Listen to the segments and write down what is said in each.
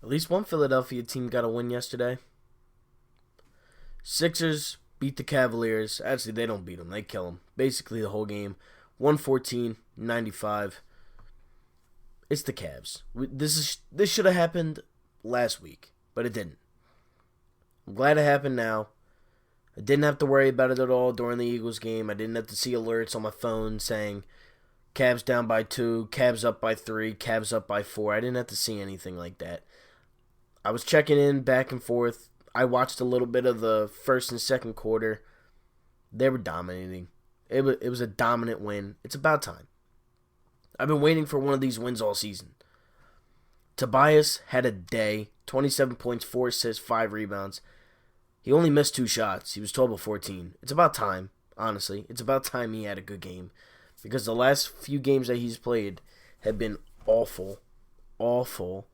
At least one Philadelphia team got a win yesterday. Sixers beat the Cavaliers. Actually, they don't beat them. They kill them. Basically, the whole game. 114-95. It's the Cavs. This should have happened last week, but it didn't. I'm glad it happened now. I didn't have to worry about it at all during the Eagles game. I didn't have to see alerts on my phone saying Cavs down by 2, Cavs up by 3, Cavs up by 4. I didn't have to see anything like that. I was checking in back and forth. I watched a little bit of the first and second quarter. They were dominating. It was a dominant win. It's about time. I've been waiting for one of these wins all season. Tobias had a day. 27 points, 4 assists, 5 rebounds. He only missed 2 shots. He was 12 of 14. It's about time, honestly. It's about time he had a good game. Because the last few games that he's played have been awful. Awful.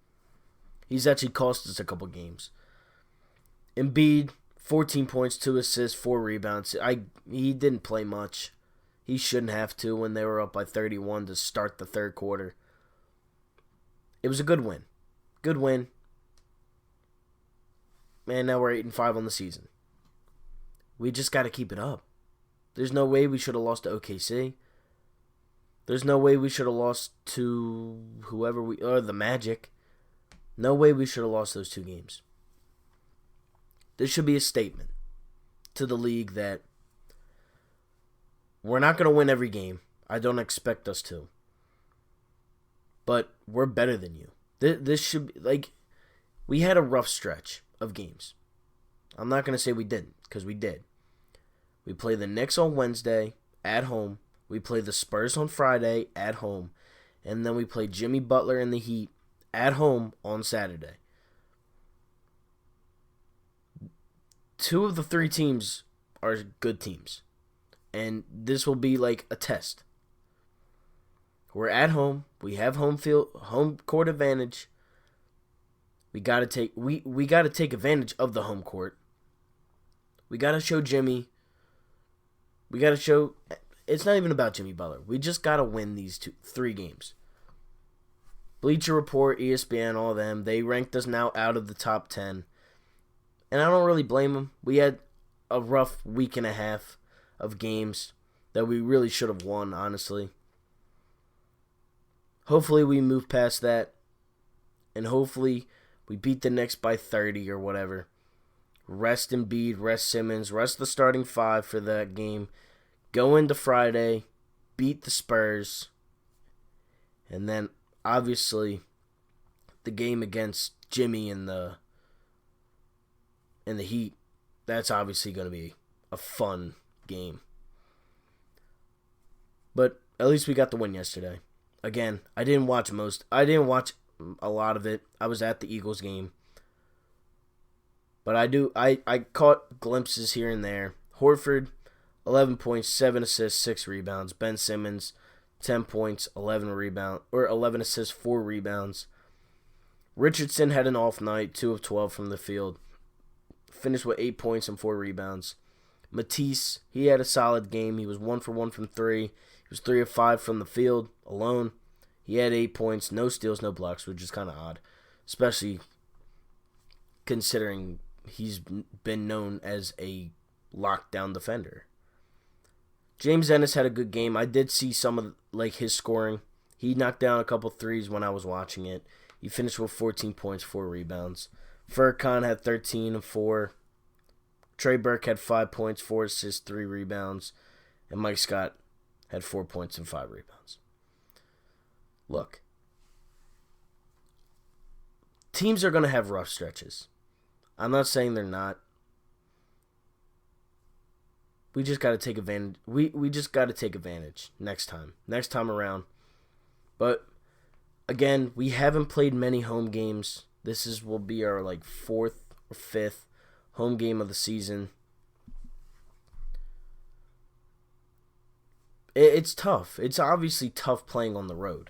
He's actually cost us a couple games. Embiid, 14 points, 2 assists, 4 rebounds. He didn't play much. He shouldn't have to when they were up by 31 to start the third quarter. It was a good win. Good win. Man, now we're 8-5 on the season. We just got to keep it up. There's no way we should have lost to OKC. There's no way we should have lost to or the Magic. No way we should have lost those 2 games. This should be a statement to the league that we're not going to win every game. I don't expect us to. But we're better than you. This should be, we had a rough stretch of games. I'm not going to say we didn't, because we did. We play the Knicks on Wednesday at home. We play the Spurs on Friday at home. And then we play Jimmy Butler and the Heat at home on Saturday. 2 of the 3 teams are good teams. And this will be like a test. We're at home. We have home court advantage. We gotta take advantage of the home court. We gotta show Jimmy. We gotta show. It's not even about Jimmy Butler. We just gotta win these 3 games. Bleacher Report, ESPN, all them, they ranked us now out of the top 10. And I don't really blame them. We had a rough week and a half of games that we really should have won, honestly. Hopefully we move past that. And hopefully we beat the Knicks by 30 or whatever. Rest Embiid, rest Simmons, rest the starting 5 for that game. Go into Friday, beat the Spurs. And then, obviously, the game against Jimmy and the Heat, that's obviously going to be a fun game. But at least we got the win yesterday. Again, I didn't watch a lot of it. I was at the Eagles game. But I caught glimpses here and there. Horford, 11 points, 7 assists, 6 rebounds. Ben Simmons, 10 points, 11 assists, 4 rebounds. Richardson had an off night, 2 of 12 from the field. Finished with 8 points and 4 rebounds. Matisse, he had a solid game. He was 1 for 1 from 3. He was 3 of 5 from the field alone. He had 8 points, no steals, no blocks, which is kind of odd. Especially considering he's been known as a lockdown defender. James Ennis had a good game. I did see some of his scoring. He knocked down a couple threes when I was watching it. He finished with 14 points, 4 rebounds. Furkan had 13 and 4. Trey Burke had 5 points, 4 assists, 3 rebounds. And Mike Scott had 4 points and 5 rebounds. Look, teams are going to have rough stretches. I'm not saying they're not. We just got to take advantage. We just got to take advantage next time around. But again, we haven't played many home games. Will be our 4th or 5th home game of the season. It's tough. It's obviously tough playing on the road.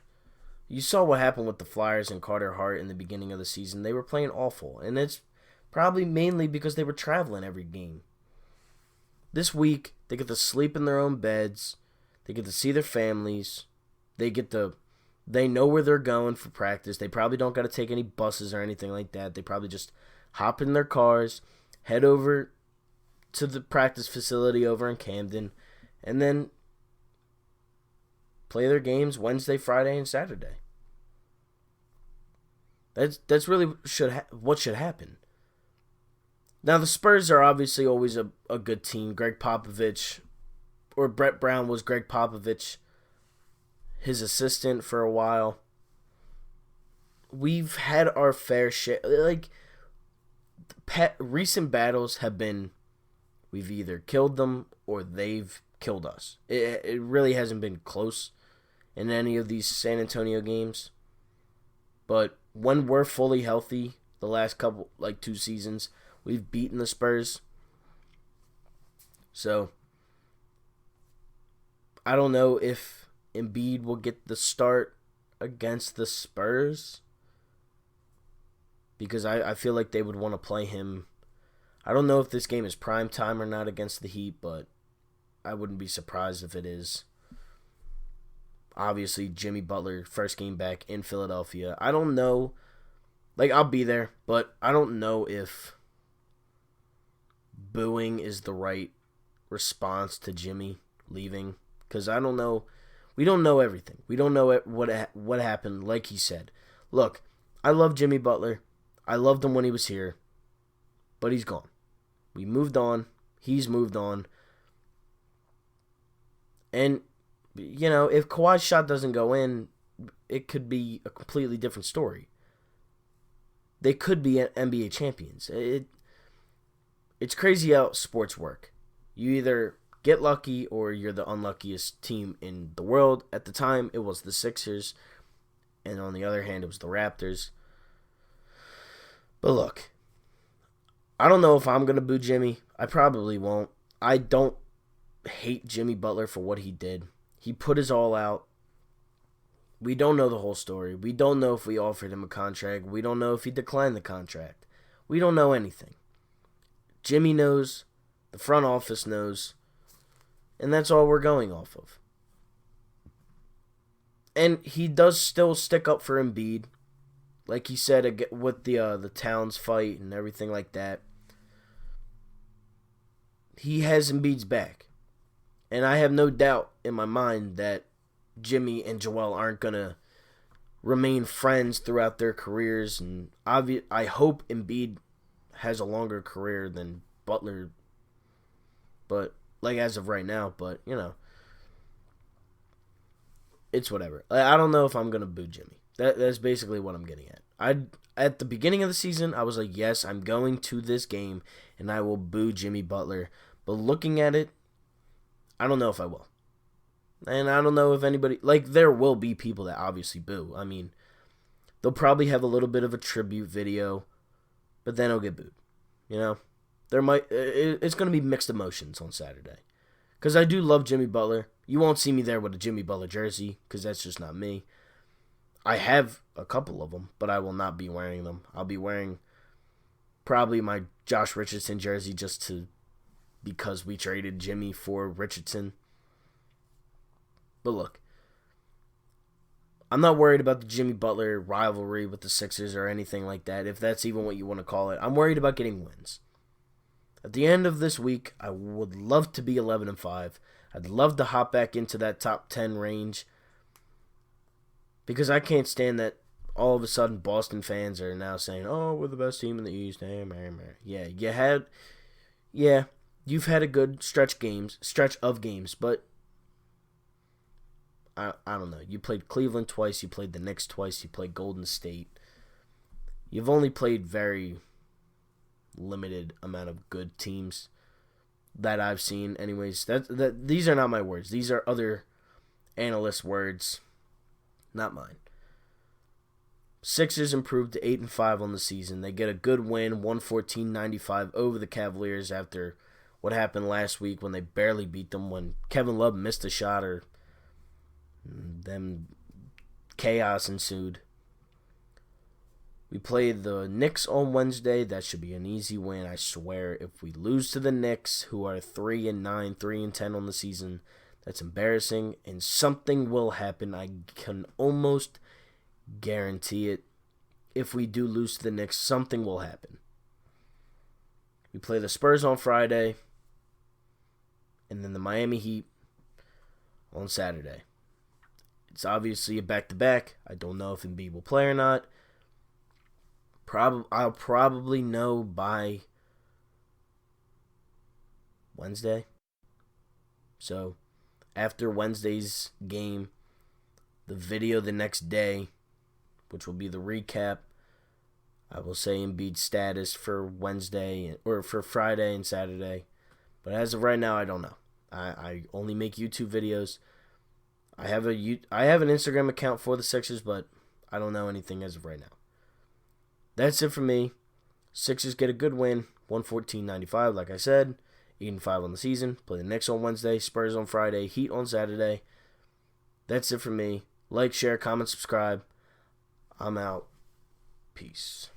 You saw what happened with the Flyers and Carter Hart in the beginning of the season. They were playing awful, and it's probably mainly because they were traveling every game. This week, they get to sleep in their own beds. They get to see their families. They get to They know where they're going for practice. They probably don't got to take any buses or anything like that. They probably just hop in their cars, head over to the practice facility over in Camden, and then play their games Wednesday, Friday, and Saturday. That's really what should happen. Now, the Spurs are obviously always a good team. Greg Popovich, or Brett Brown was Greg Popovich, his assistant for a while. We've had our fair share. Like, recent battles have been, we've either killed them or they've killed us. It really hasn't been close in any of these San Antonio games. But when we're fully healthy, the last couple, 2 seasons, we've beaten the Spurs. So, I don't know if Embiid will get the start against the Spurs, because I feel like they would want to play him. I don't know if this game is prime time or not against the Heat, but I wouldn't be surprised if it is. Obviously, Jimmy Butler, first game back in Philadelphia. I don't know. I'll be there, but I don't know if booing is the right response to Jimmy leaving, because I don't know. We don't know everything. We don't know what happened. Like he said, look, I love Jimmy Butler. I loved him when he was here, but he's gone. We moved on. He's moved on. And, if Kawhi's shot doesn't go in, it could be a completely different story. They could be NBA champions. It's crazy how sports work. You either get lucky or you're the unluckiest team in the world. At the time, it was the Sixers. And on the other hand, it was the Raptors. But look, I don't know if I'm going to boo Jimmy. I probably won't. I don't hate Jimmy Butler for what he did. He put his all out. We don't know the whole story. We don't know if we offered him a contract. We don't know if he declined the contract. We don't know anything. Jimmy knows. The front office knows. And that's all we're going off of. And he does still stick up for Embiid. Like he said, with the Towns fight and everything like that. He has Embiid's back. And I have no doubt in my mind that Jimmy and Joel aren't going to remain friends throughout their careers. And I hope Embiid has a longer career than Butler. But, as of right now. But, it's whatever. I don't know if I'm going to boo Jimmy. That's basically what I'm getting at. At the beginning of the season, I was like, yes, I'm going to this game, and I will boo Jimmy Butler. But looking at it, I don't know if I will. And I don't know if anybody... there will be people that obviously boo. I mean, they'll probably have a little bit of a tribute video, but then it'll get booed. It's going to be mixed emotions on Saturday. Because I do love Jimmy Butler. You won't see me there with a Jimmy Butler jersey, because that's just not me. I have a couple of them, but I will not be wearing them. I'll be wearing probably my Josh Richardson jersey because we traded Jimmy for Richardson. But look, I'm not worried about the Jimmy Butler rivalry with the Sixers or anything like that, if that's even what you want to call it. I'm worried about getting wins. At the end of this week, I would love to be 11-5. I'd love to hop back into that top 10 range, because I can't stand that all of a sudden Boston fans are now saying, oh, we're the best team in the East. Yeah, you've had a good stretch of games, but I don't know. You played Cleveland twice, you played the Knicks twice, you played Golden State. You've only played very limited amount of good teams that I've seen. Anyways, these are not my words. These are other analysts' words, not mine. Sixers improved to 8-5 on the season. They get a good win, 114-95 over the Cavaliers after what happened last week when they barely beat them, when Kevin Love missed a shot, or them chaos ensued. We play the Knicks on Wednesday. That should be an easy win, I swear. If we lose to the Knicks, who are 3-9, 3-10 on the season, That's embarrassing, and something will happen. I can almost guarantee it. If we do lose to the Knicks, something will happen. We play the Spurs on Friday, and then the Miami Heat on Saturday. It's obviously a back-to-back. I don't know if Embiid will play or not. I'll probably know by Wednesday. So, after Wednesday's game, the video the next day, which will be the recap, I will say Embiid's status for Wednesday or for Friday and Saturday. But as of right now, I don't know. I only make YouTube videos. I have an Instagram account for the Sixers, but I don't know anything as of right now. That's it for me. Sixers get a good win, 114-95, like I said. 8-5 on the season. Play the Knicks on Wednesday, Spurs on Friday, Heat on Saturday. That's it for me. Like, share, comment, subscribe. I'm out. Peace.